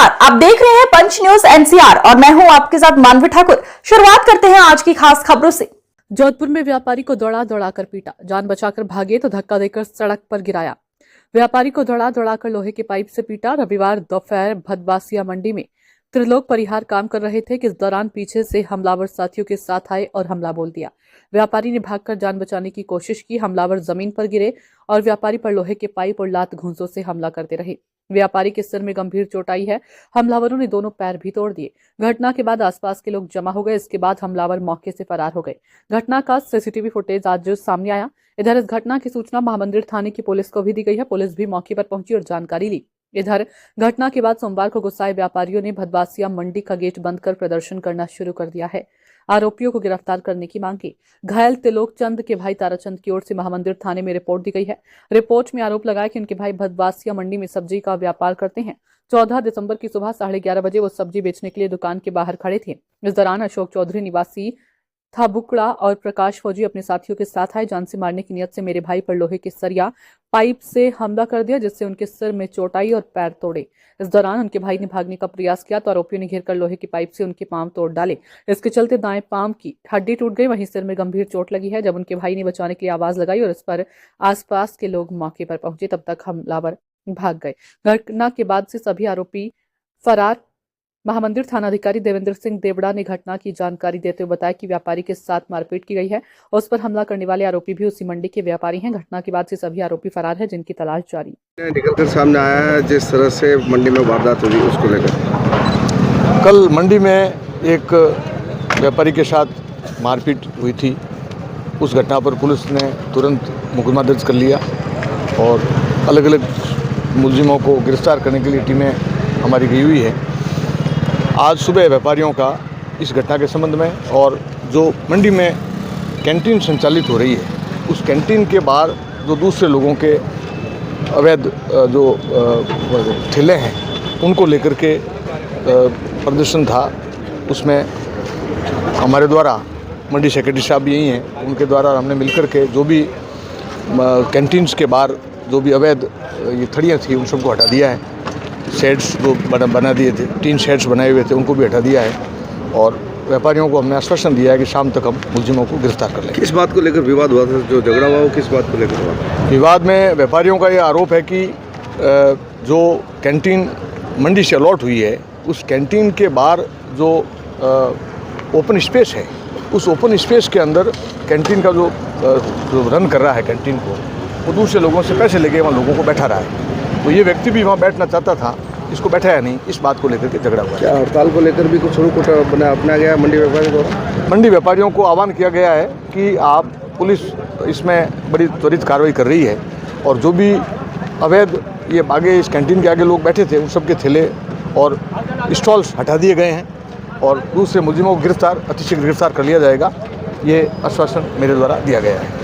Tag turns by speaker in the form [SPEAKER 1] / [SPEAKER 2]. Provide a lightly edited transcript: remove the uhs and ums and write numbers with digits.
[SPEAKER 1] नमस्कार, आप देख रहे हैं पंच न्यूज एनसीआर और मैं हूं आपके साथ मानवी ठाकुर। शुरुआत करते हैं आज की खास खबरों से। जोधपुर में व्यापारी को दौड़ा दौड़ाकर पीटा, जान बचाकर भागे तो धक्का देकर सड़क पर गिराया। व्यापारी को दौड़ा दौड़ाकर लोहे के पाइप से पीटा। रविवार दोपहर भदवासिया मंडी में त्रिलोक परिहार काम कर रहे थे कि इस दौरान पीछे से हमलावर साथियों के साथ आए और हमला बोल दिया। व्यापारी ने भागकर जान बचाने की कोशिश की। हमलावर जमीन पर गिरे और व्यापारी पर लोहे के पाइप और लात घूंसों से हमला करते रहे। व्यापारी के सिर में गंभीर चोट आई है। हमलावरों ने दोनों पैर भी तोड़ दिए। घटना के बाद आसपास के लोग जमा हो गए। इसके बाद हमलावर मौके से फरार हो गए। घटना का सीसीटीवी फुटेज आज सामने आया। इधर इस घटना की सूचना महामंदिर थाने की पुलिस को भी दी गई है। पुलिस भी मौके पर पहुंची और जानकारी ली। इधर घटना के बाद सोमवार को गुस्साए व्यापारियों ने भदवासिया मंडी का गेट बंद कर प्रदर्शन करना शुरू कर दिया है। आरोपियों को गिरफ्तार करने की मांग की। घायल त्रिलोक चंद के भाई ताराचंद की ओर से महामंदिर थाने में रिपोर्ट दी गई है। रिपोर्ट में आरोप लगाया कि उनके भाई भदवासिया मंडी में सब्जी का व्यापार करते हैं। 14 दिसंबर की सुबह 11:30 बजे वो सब्जी बेचने के लिए दुकान के बाहर खड़े थे। इस दौरान अशोक चौधरी निवासी था बुकड़ा और प्रकाश फौजी अपने साथियों के साथ आए। जान से मारने की नियत से मेरे भाई पर लोहे के सरिया पाइप से हमला कर दिया, जिससे उनके सिर में चोट आई और पैर तोड़े। इस दौरान उनके भाई ने भागने का प्रयास किया तो आरोपियों ने घेरकर लोहे की पाइप से उनके पांव तोड़ डाले। इसके चलते दाएं पांव की हड्डी टूट गई। वहीं सिर में गंभीर चोट लगी है। जब उनके भाई ने बचाने के लिए आवाज लगाई और इस पर आसपास के लोग मौके पर पहुंचे, तब तक हमलावर भाग गए। घटना के बाद से सभी आरोपी फरार। महामंदिर थानाधिकारी देवेंद्र सिंह देवड़ा ने घटना की जानकारी देते हुए बताया कि व्यापारी के साथ मारपीट की गई है। उस पर हमला करने वाले आरोपी भी उसी मंडी के व्यापारी हैं। घटना के बाद से सभी आरोपी फरार हैं, जिनकी तलाश जारी।
[SPEAKER 2] निकलकर सामने आया है जिस तरह से मंडी में वारदात हुई उसको लेकर।
[SPEAKER 3] कल मंडी में एक व्यापारी के साथ मारपीट हुई थी। उस घटना पर पुलिस ने तुरंत मुकदमा दर्ज कर लिया और अलग अलग मुलजिमों को गिरफ्तार करने के लिए टीमें हमारी गई हुई है। आज सुबह व्यापारियों का इस घटना के संबंध में और जो मंडी में कैंटीन संचालित हो रही है उस कैंटीन के बाहर जो दूसरे लोगों के अवैध जो ठेले हैं उनको लेकर के प्रदर्शन था। उसमें हमारे द्वारा मंडी सेक्रेटरी साहब भी यही हैं, उनके द्वारा हमने मिलकर के जो भी कैंटीन्स के बाहर जो भी अवैध ये थड़ियाँ थी उन सबको हटा दिया है। शेड्स जो बना दिए थे, 3 शेड्स बनाए हुए थे, उनको भी हटा दिया है और व्यापारियों को हमने आश्वासन दिया है कि शाम तक हम मुलजिमों को गिरफ्तार कर लेंगे।
[SPEAKER 2] किस बात को लेकर विवाद हुआ था? जो झगड़ा हुआ वो किस बात को लेकर हुआ?
[SPEAKER 3] विवाद में व्यापारियों का ये आरोप है कि जो कैंटीन मंडी से अलॉट हुई है उस कैंटीन के बाहर जो ओपन स्पेस है उस ओपन स्पेस के अंदर कैंटीन का जो रन कर रहा है कैंटीन को, वो दूसरे लोगों से पैसे लेके वहाँ लोगों को बैठा रहा है। तो ये व्यक्ति भी वहाँ बैठना चाहता था, इसको बैठाया नहीं। इस बात को लेकर के झगड़ा हुआ।
[SPEAKER 2] क्या हड़ताल को लेकर भी कुछ रूट अपनाया गया मंडी व्यापारियों को?
[SPEAKER 3] मंडी व्यापारियों को आह्वान किया गया है कि आप पुलिस इसमें बड़ी त्वरित कार्रवाई कर रही है और जो भी अवैध ये आगे इस कैंटीन के आगे लोग बैठे थे उन सब के थैले और स्टॉल्स हटा दिए गए हैं और दूसरे मुलजिमों को अतिशीघ्र गिरफ्तार कर लिया जाएगा। ये आश्वासन मेरे द्वारा दिया गया है।